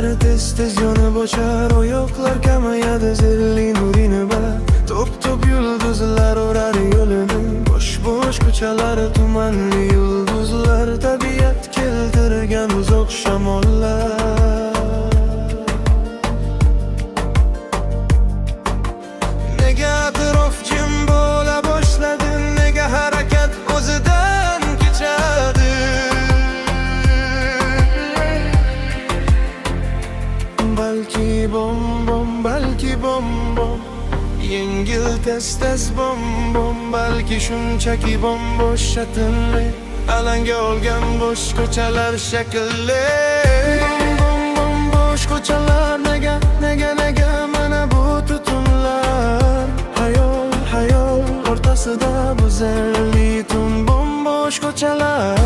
ko'chalar tez tez yonib ochar, oyoqlar kamayadi zilli nurini bak. Top yulduzlar urar yo'lini, bosh ko'chalar tumanli yulduzlar, tabiat keltirgan uzoq shamollar. Nega atrof jim bo'la boshladi, nega harakat o'zidan kechadi? Balki bom bom, yengil tez bom, balki shunchaki bombosh shatilli, alanga olgan bo'sh ko'chalar shakilli. Bombosh ko'chalar, nega mana bu tutunlar? Hayol o'rtasida bu zilli tun, bombosh ko'chalar.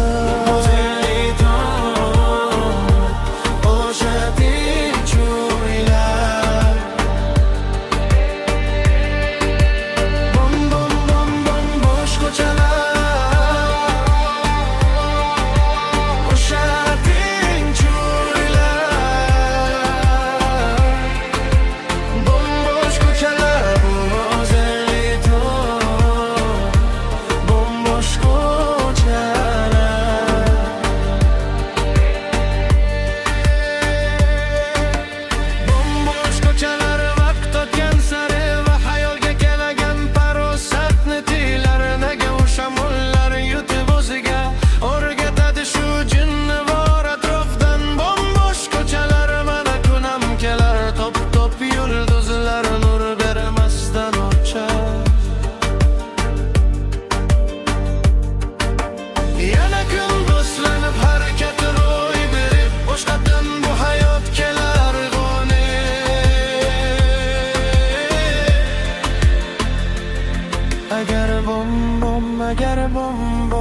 Agar bom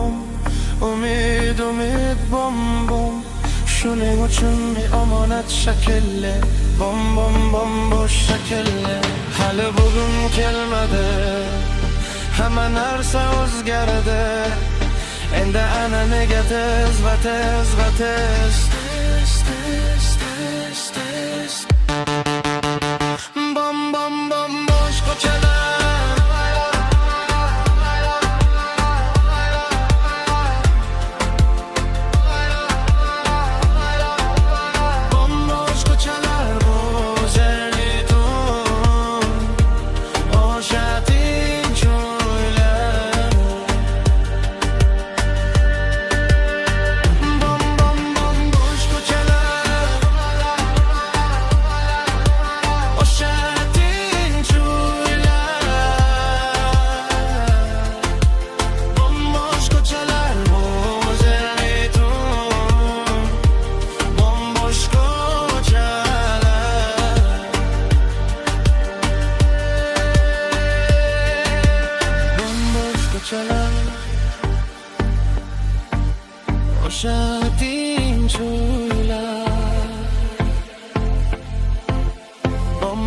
umid bom, shuning uchun omonat shakilli, bom bosh shakilli. Hali bugun kelmadi, hamma narsa o'zgardi. Endi an'anaga tez va tez bom bosh ko'chalar. O'sha tinch uylar, bom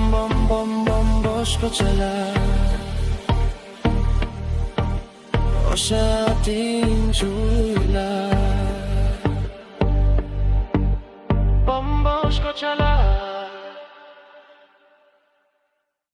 bosh ko'chalar. O'sha tinch uylar, bombosh ko'chalar.